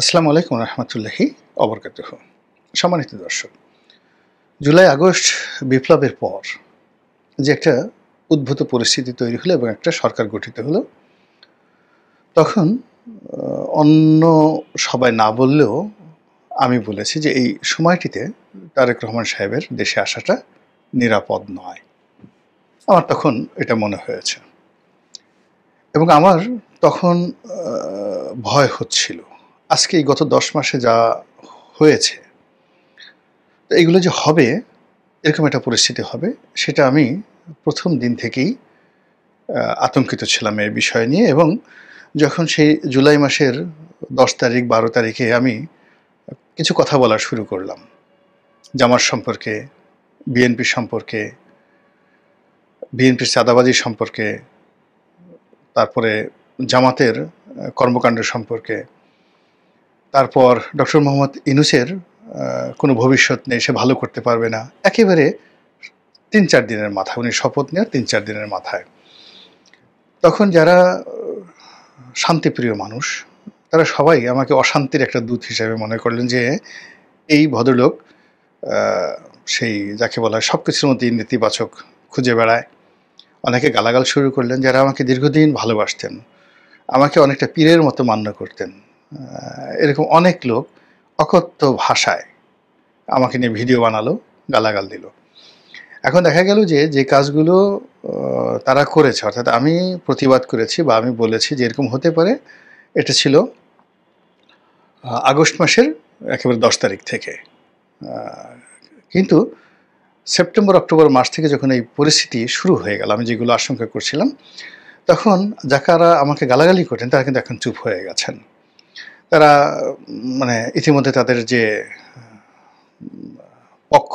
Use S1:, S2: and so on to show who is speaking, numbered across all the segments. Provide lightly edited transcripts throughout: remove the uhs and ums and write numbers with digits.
S1: আসসালামু আলাইকুম রহমতুল্লাহি অবরকাতুহু। সম্মানিত দর্শক, জুলাই আগস্ট বিপ্লবের পর যে একটা উদ্ভূত পরিস্থিতি তৈরি হলো এবং একটা সরকার গঠিত হলো, তখন অন্য সবাই না বললেও আমি বলেছি যে এই সময়টিতে তারেক রহমান সাহেবের দেশে আসাটা নিরাপদ নয়। আমার তখন এটা মনে হয়েছে এবং আমার তখন ভয় হচ্ছিল। আজকে এই গত 10 মাসে যা হয়েছে, তো এগুলো যে হবে, এরকম একটা পরিস্থিতি হবে, সেটা আমি প্রথম দিন থেকেই আতঙ্কিত ছিলাম এই বিষয় নিয়ে। এবং যখন সেই জুলাই মাসের 10 তারিখ 12 তারিখে আমি কিছু কথা বলা শুরু করলাম জামাত সম্পর্কে, বিএনপি সম্পর্কে, বিএনপির চাঁদাবাজি সম্পর্কে, তারপরে জামাতের কর্মকাণ্ড সম্পর্কে, তারপর ডক্টর মোহাম্মদ ইউনূসের কোনো ভবিষ্যৎ নেই, সে ভালো করতে পারবে না, একেবারে 3-4 দিনের মাথায়, উনি শপথ নেওয়ার 3-4 দিনের মাথায়, তখন যারা শান্তিপ্রিয় মানুষ তারা সবাই আমাকে অশান্তির একটা দূত হিসেবে মনে করলেন যে এই ভদ্রলোক সেই যাকে বলা হয় সব কিছুর মধ্যে নেতিবাচক খুঁজে বেড়ায়। অনেকে গালাগাল শুরু করলেন যারা আমাকে দীর্ঘদিন ভালোবাসতেন, আমাকে অনেকটা পীরের মতো মান্য করতেন। এরকম অনেক লোক অকথ্য ভাষায় আমাকে নিয়ে ভিডিও বানালো, গালাগাল দিল। এখন দেখা গেল যে যে কাজগুলো তারা করেছে, অর্থাৎ আমি প্রতিবাদ করেছি বা আমি বলেছি যে এরকম হতে পারে, এটা ছিল আগস্ট মাসের একেবারে 10 তারিখ থেকে। কিন্তু সেপ্টেম্বর অক্টোবর মাস থেকে যখন এই পরিস্থিতি শুরু হয়ে গেল, আমি যেগুলো আশঙ্কা করছিলাম, তখন যারা আমাকে গালাগালি করতেন তারা কিন্তু এখন চুপ হয়ে গেছেন। তারা মানে ইতিমধ্যে তাদের যে পক্ষ,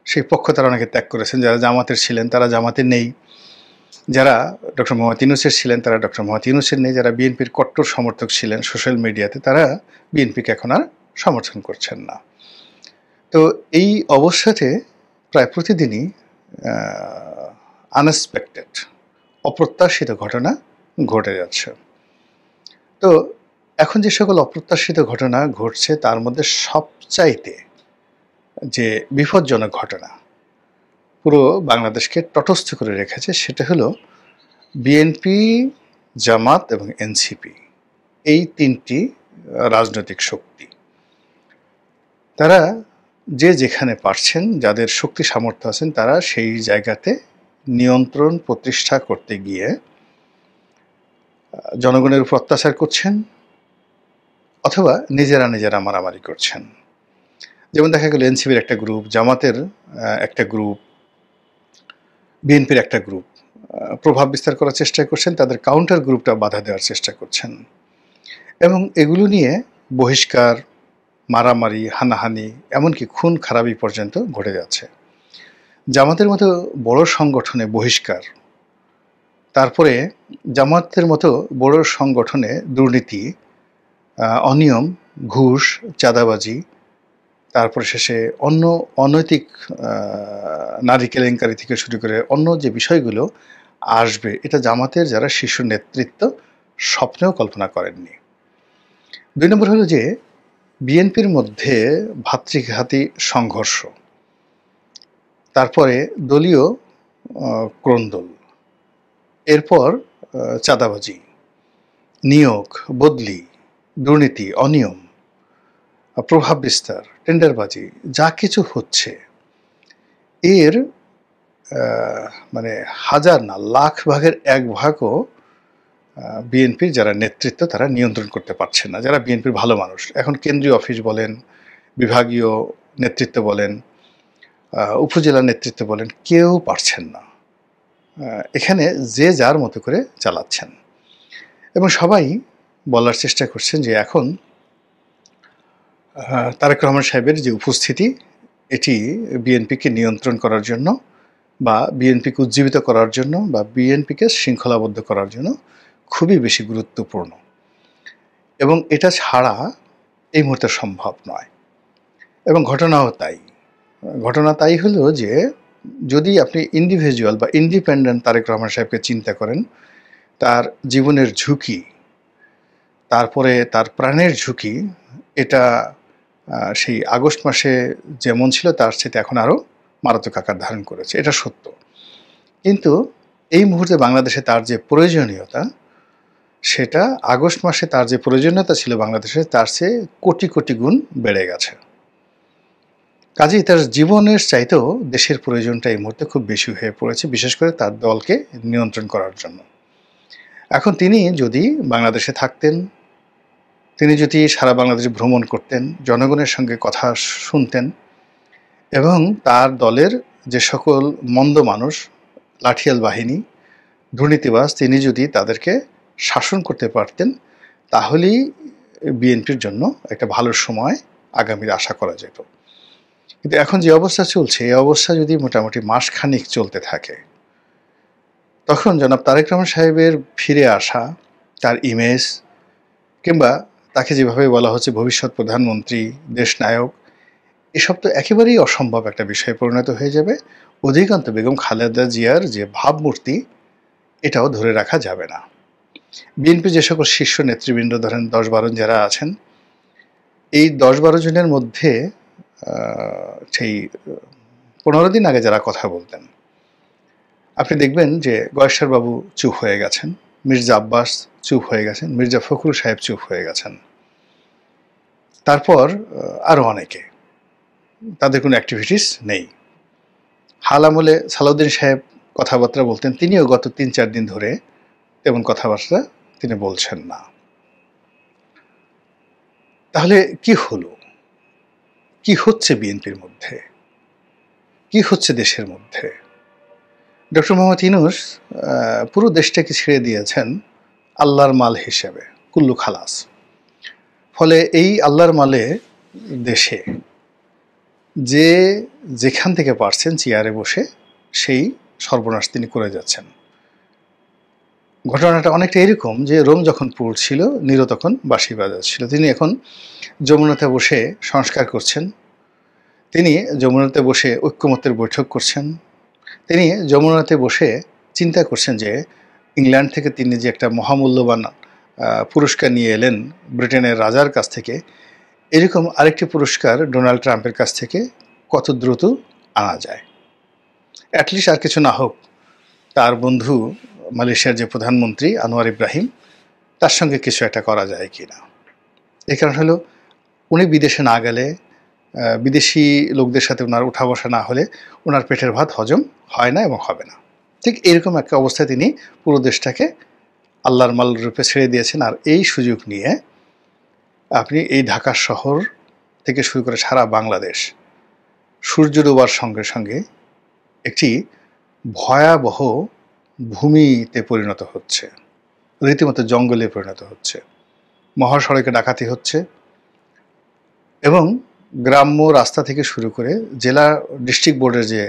S1: সেই পক্ষ তারা অনেকে ত্যাগ করেছেন। যারা জামাতের ছিলেন তারা জামাতে নেই, যারা ডক্টর মোহাম্মদ ইউনূসের ছিলেন তারা ডক্টর মোহাম্মদ ইউনূসের নেই, যারা বিএনপির কট্টর সমর্থক ছিলেন সোশ্যাল মিডিয়াতে তারা বিএনপিকে এখন আর সমর্থন করছেন না। তো এই অবস্থাতে প্রায় প্রতিদিনই আনএক্সপেক্টেড, অপ্রত্যাশিত ঘটনা ঘটে যাচ্ছে। তো এখন যে সকল অপ্রত্যাশিত ঘটনা ঘটছে তার মধ্যে সবচাইতে যে বিপজ্জনক ঘটনা পুরো বাংলাদেশকে তটস্থ করে রেখেছে, সেটা হলো বিএনপি, জামাত এবং এনসিপি, এই 3টি রাজনৈতিক শক্তি। তারা যে যেখানে পারছেন, যাদের শক্তি সামর্থ্য আছেন, তারা সেই জায়গাতে নিয়ন্ত্রণ প্রতিষ্ঠা করতে গিয়ে জনগণের উপর অত্যাচার করছেন অথবা নিজেরা মারামারি করছেন। যেমন দেখা গেল এনসিপির একটা গ্রুপ, জামাতের একটা গ্রুপ, বিএনপির একটা গ্রুপ প্রভাব বিস্তার করার চেষ্টা করছেন, তাদের কাউন্টার গ্রুপটা বাধা দেওয়ার চেষ্টা করছেন এবং এগুলো নিয়ে বহিষ্কার, মারামারি, হানাহানি, এমনকি খুন খারাপি পর্যন্ত ঘটে যাচ্ছে। জামাতের মতো বড় সংগঠনে বহিষ্কার, তারপরে জামাতের মতো বড় সংগঠনে দুর্নীতি, অনিয়ম, ঘুষ, চাঁদাবাজি, তারপরে শেষে অন্য অনৈতিক নারী কেলেঙ্কারি থেকে শুরু করে অন্য যে বিষয়গুলো আসবে, এটা জামাতের যারা শীর্ষ নেতৃত্ব স্বপ্নেও কল্পনা করেননি। 2 নম্বর হলো যে বিএনপির মধ্যে ভাতৃঘাতী সংঘর্ষ, তারপরে দলীয় ক্রন্দল, এরপর চাঁদাবাজি, নিয়োগ, বদলি, দুর্নীতি, অনিয়ম, প্রভাব বিস্তার, টেন্ডারবাজি, যা কিছু হচ্ছে এর মানে হাজার না লাখ ভাগের 1 ভাগও বিএনপির যারা নেতৃত্ব তারা নিয়ন্ত্রণ করতে পারছেন না, যারা বিএনপির ভালো মানুষ। এখন কেন্দ্রীয় অফিস বলেন, বিভাগীয় নেতৃত্ব বলেন, উপজেলা নেতৃত্ব বলেন, কেউ পারছেন না। এখানে যে যার মতো করে চালাচ্ছেন এবং সবাই বলার চেষ্টা করছেন যে এখন তারেক রহমান সাহেবের যে উপস্থিতি, এটি বিএনপিকে নিয়ন্ত্রণ করার জন্য বা বিএনপিকে উজ্জীবিত করার জন্য বা বিএনপিকে শৃঙ্খলাবদ্ধ করার জন্য খুবই বেশি গুরুত্বপূর্ণ এবং এটা ছাড়া এই মুহূর্তে সম্ভব নয়। এবং ঘটনা তাই হলো যে যদি আপনি ইন্ডিভিজুয়াল বা ইন্ডিপেন্ডেন্ট তারেক রহমান সাহেবকে চিন্তা করেন, তার জীবনের ঝুঁকি, তারপরে তার প্রাণের ঝুঁকি, এটা সেই আগস্ট মাসে যেমন ছিল তার চেয়ে এখন আরও মারাত্মক আকার ধারণ করেছে, এটা সত্য। কিন্তু এই মুহূর্তে বাংলাদেশে তার যে প্রয়োজনীয়তা, সেটা আগস্ট মাসে তার যে প্রয়োজনীয়তা ছিল বাংলাদেশে তার চেয়ে কোটি কোটি গুণ বেড়ে গেছে। কাজেই তার জীবনের চাইতেও দেশের প্রয়োজনটা এই মুহূর্তে খুব বেশি হয়ে পড়েছে, বিশেষ করে তার দলকে নিয়ন্ত্রণ করার জন্য। এখন তিনি যদি বাংলাদেশে থাকতেন, তিনি যদি সারা বাংলাদেশে ভ্রমণ করতেন, জনগণের সঙ্গে কথা শুনতেন এবং তার দলের যে সকল মন্দ মানুষ, লাঠিয়াল বাহিনী, দুর্নীতিবাজ, তিনি যদি তাদেরকে শাসন করতে পারতেন, তাহলেই বিএনপির জন্য একটা ভালো সময় আগামীর আশা করা যেত। কিন্তু এখন যে অবস্থা চলছে, এই অবস্থা যদি মোটামুটি মাসখানিক চলতে থাকে, তখন জনাব তারেক রহমান সাহেবের ফিরে আসা, তার ইমেজ, কিংবা তাকে যেভাবে বলা হচ্ছে ভবিষ্যৎ প্রধানমন্ত্রী, দেশনায়ক, এসব তো একেবারেই অসম্ভব একটা বিষয়ে পরিণত হয়ে যাবে। অধিকান্ত বেগম খালেদা জিয়ার যে ভাবমূর্তি, এটাও ধরে রাখা যাবে না। বিএনপি যে সকল শীর্ষ নেতৃবৃন্দ, ধরেন 10-12 যারা আছেন, এই 10-12 জনের মধ্যে সেই 15 দিন আগে যারা কথা বলতেন, আপনি দেখবেন যে গয়েশ্বর বাবু চুপ হয়ে গেছেন, মির্জা আব্বাস চুপ হয়ে গেছেন, মির্জা ফখরুল সাহেব চুপ হয়ে গেছেন, তারপর আরও অনেকে, তাদের কোনো অ্যাক্টিভিটিস নেই। হাল আমলে সালাউদ্দিন সাহেব কথাবার্তা বলতেন, তিনিও গত 3-4 দিন ধরে তেমন কথাবার্তা তিনি বলছেন না। তাহলে কি হলো? কি হচ্ছে বিএনপির মধ্যে? কি হচ্ছে দেশের মধ্যে? ডক্টর মোহাম্মদ ইউনূস পুরো দেশটাকে ছেড়ে দিয়েছেন আল্লাহর মাল হিসেবে, কুল্লু খালাস। ফলে এই আল্লাহর মালে দেশে যে যেখান থেকে পারছেন চেয়ারে বসে সেই সর্বনাশ তিনি করে যাচ্ছেন। ঘটনাটা অনেকটা এরকম যে রোম যখন পড়ছিল, নীরো তখন বাঁশি বাজাচ্ছিল। তিনি এখন যমুনাতে বসে সংস্কার করছেন, তিনি যমুনাতে বসে ঐক্যমত্যের বৈঠক করছেন, তিনি যমুনাতে বসে চিন্তা করছেন যে ইংল্যান্ড থেকে তিনি যে একটা মহামূল্যবান পুরস্কার নিয়ে এলেন ব্রিটেনের রাজার কাছ থেকে, এরকম আরেকটি পুরস্কার ডোনাল্ড ট্রাম্পের কাছ থেকে কত দ্রুত আনা যায়। অ্যাটলিস্ট আর কিছু না হোক, তার বন্ধু মালয়েশিয়ার যে প্রধানমন্ত্রী আনোয়ার ইব্রাহিম, তার সঙ্গে কিছু একটা করা যায় কি না। এই কারণ হলো, উনি বিদেশে না গেলে, বিদেশি লোকদের সাথে ওনার উঠা বসা না হলে ওনার পেটের ভাত হজম হয় না এবং হবে না। ঠিক এরকম একটা অবস্থায় তিনি পুরো দেশটাকে আল্লাহর মাল রূপে ছেড়ে দিয়েছেন। আর এই সুযোগ নিয়ে আপনি এই ঢাকা শহর থেকে শুরু করে সারা বাংলাদেশ সূর্য ডোবার সঙ্গে সঙ্গে একটি ভয়াবহ ভূমিতে পরিণত হচ্ছে, রীতিমতো জঙ্গলে পরিণত হচ্ছে। মহাসড়কে ডাকাতি হচ্ছে এবং গ্রাম্য রাস্তা থেকে শুরু করে জেলা ডিস্ট্রিক্ট বোর্ডের যে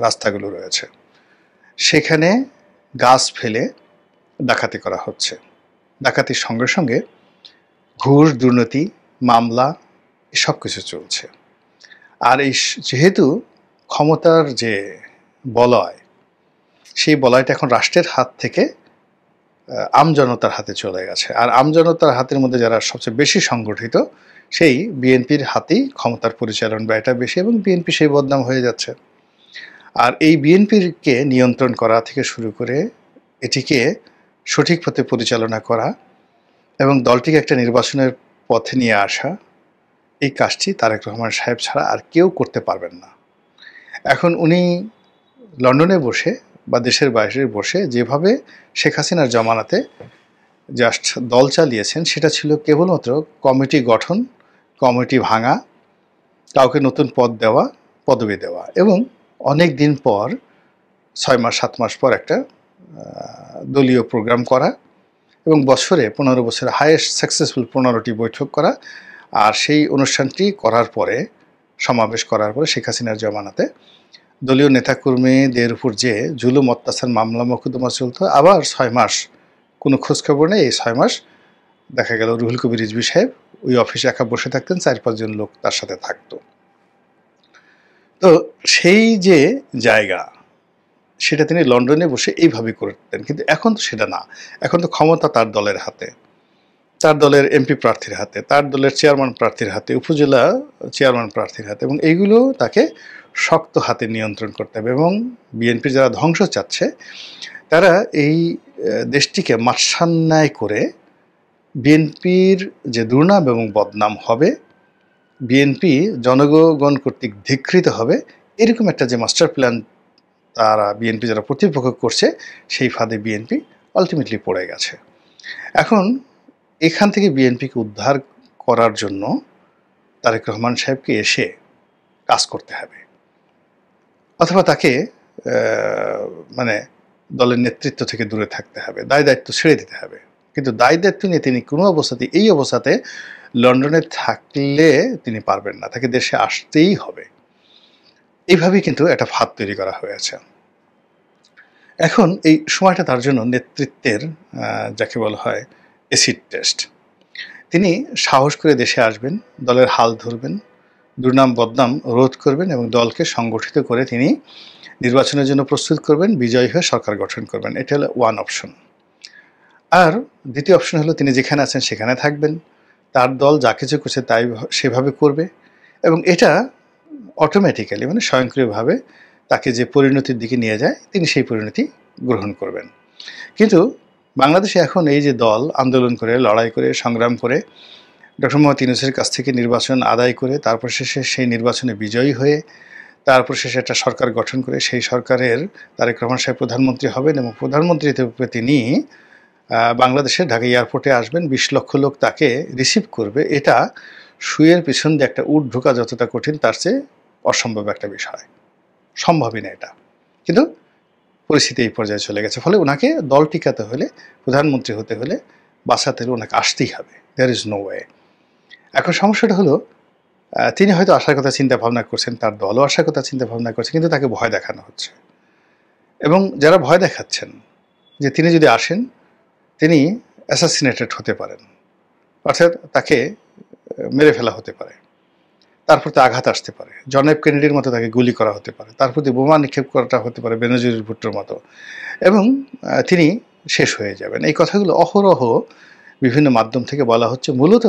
S1: রাস্তাগুলো রয়েছে, সেখানে গাছ ফেলে ডাকাতি করা হচ্ছে। ডাকাতির সঙ্গে সঙ্গে ঘুষ, দুর্নীতি, মামলা, সব কিছু চলছে। আর এই যেহেতু ক্ষমতার যে বলয়, সেই বলয়টা এখন রাষ্ট্রের হাত থেকে আমজনতার হাতে চলে গেছে। আর আমজনতার হাতের মধ্যে যারা সবচেয়ে বেশি সংগঠিত, সেই বিএনপির হাতেই ক্ষমতার পরিচালন ব্যয়টা বেশি এবং বিএনপি সেই বদনাম হয়ে যাচ্ছে। আর এই বিএনপিকে নিয়ন্ত্রণ করা থেকে শুরু করে এটিকে সঠিক পথে পরিচালনা করা এবং দলটিকে একটা নির্বাচনের পথে নিয়ে আসা, এই কাজটি তারেক রহমান সাহেব ছাড়া আর কেউ করতে পারবেন না। এখন উনি লন্ডনে বসে বা দেশের বাইরে বসে যেভাবে শেখ হাসিনার জমানাতে জাস্ট দল চালিয়েছেন, সেটা ছিল কেবলমাত্র কমিটি গঠন, কমিটি ভাঙা, কাউকে নতুন পদ দেওয়া, পদবি দেওয়া এবং অনেক দিন পর 6 মাস 7 মাস পর একটা দলীয় প্রোগ্রাম করা এবং বছরে 15 বছরে হাইয়েস্ট সাকসেসফুল 15টি বৈঠক করা। আর সেই অনুষ্ঠানটি করার পরে, সমাবেশ করার পরে শেখ হাসিনার জমানাতে দলীয় নেতাকর্মীদের উপর যে জুলুম, অত্যাচার, মামলা মোকদ্দমা চলতো, আবার 6 মাস কোনো খোঁজখবর নেই। এই 6 মাস দেখা গেল রুহুল কবির রিজভী সাহেব ওই অফিসে একা বসে থাকতেন, 4-5 জন লোক তার সাথে থাকতো। তো সেই যে জায়গা, সেটা তিনি লন্ডনে বসে এইভাবে করতেন। কিন্তু এখন তো সেটা না, এখন তো ক্ষমতা তার দলের হাতে। তার দলের এমপি প্রার্থীর হাতে, তার দলের চেয়ারম্যান প্রার্থীর হাতে, উপজেলা চেয়ারম্যান প্রার্থীর হাতে, এবং এইগুলো তাকে শক্ত হাতে নিয়ন্ত্রণ করতে হবে। এবং বিএনপির যারা ধ্বংস চাচ্ছে তারা এই দেশটিকে মাৎসান্যায় করে বিএনপির যে দুর্নাম এবং বদনাম হবে, বিএনপি জনগণ কর্তৃক ধিক্কৃত হবে, এরকম একটা যে মাস্টার প্ল্যান তারা বিএনপি যারা প্রতিপক্ষ করছে, সেই ফাঁদে বিএনপি আলটিমেটলি পড়ে গেছে। এখন এখান থেকে বিএনপিকে উদ্ধার করার জন্য তারেক রহমান সাহেবকে এসে কাজ করতে হবে, অথবা তাকে মানে দলের নেতৃত্ব থেকে দূরে থাকতে হবে, দায় দায়িত্ব ছেড়ে দিতে হবে। কিন্তু দায় দায়িত্ব নিয়ে তিনি কোনো অবস্থাতে, এই অবস্থাতে লন্ডনে থাকলে তিনি পারবেন না, তাকে দেশে আসতেই হবে। এইভাবেই কিন্তু একটা ফাঁদ তৈরি করা হয়েছে। এখন এই সময়টা তার জন্য নেতৃত্বের যাকে বলা হয় এসিড টেস্ট। তিনি সাহস করে দেশে আসবেন, দলের হাল ধরবেন, দুর্নাম বদনাম রোধ করবেন এবং দলকে সংগঠিত করে তিনি নির্বাচনের জন্য প্রস্তুত করবেন, বিজয়ী হয়ে সরকার গঠন করবেন। এটা হলো ওয়ান অপশন। আর দ্বিতীয় অপশন হলো তিনি যেখানে আছেন সেখানে থাকবেন, তার দল যা কিছু করছে তাই সেভাবে করবে, এবং এটা অটোমেটিক্যালি মানে স্বয়ংক্রিয়ভাবে তাকে যে পরিণতির দিকে নিয়ে যায় তিনি সেই পরিণতি গ্রহণ করবেন। কিন্তু বাংলাদেশে এখন এই যে দল আন্দোলন করে, লড়াই করে, সংগ্রাম করে ডক্টর মোহাম্মদ ইউনূসের কাছ থেকে নির্বাচন আদায় করে, তারপর শেষে সেই নির্বাচনে বিজয়ী হয়ে, তারপর শেষে একটা সরকার গঠন করে, সেই সরকারের তারেক রহমান সাহেব প্রধানমন্ত্রী হবেন এবং প্রধানমন্ত্রী হিসেবে তিনি বাংলাদেশের ঢাকা এয়ারপোর্টে আসবেন, 20 লক্ষ লোক তাকে রিসিভ করবে। এটা শুয়ের পিছন দিয়ে একটা উট ঢোকা যতটা কঠিন, তার চেয়ে অসম্ভব একটা বিষয়, সম্ভবই না এটা। কিন্তু পরিস্থিতি এই পর্যায়ে চলে গেছে, ফলে ওনাকে দল টিকাতে হলে, প্রধানমন্ত্রী হতে হলে, বাঁচাতে হলে ওনাকে আসতেই হবে। There is no way. এখন সমস্যাটা হলো তিনি হয়তো আসার কথা চিন্তা ভাবনা করছেন, তার দলও আসার কথা চিন্তা ভাবনা করছে, কিন্তু তাকে ভয় দেখানো হচ্ছে। এবং যারা ভয় দেখাচ্ছেন যে তিনি যদি আসেন তিনি অ্যাসাসিনেটেড হতে পারেন, অর্থাৎ তাকে মেরে ফেলা হতে পারে, তার প্রতি আঘাত আসতে পারে, জন এফ কেনেডির মতো তাকে গুলি করা হতে পারে, তার প্রতি বোমা নিক্ষেপ করাটা হতে পারে বেনজির ভুট্টোর মতো, এবং তিনি শেষ হয়ে যাবেন। এই কথাগুলো অহরহ বিভিন্ন মাধ্যম থেকে বলা হচ্ছে, মূলত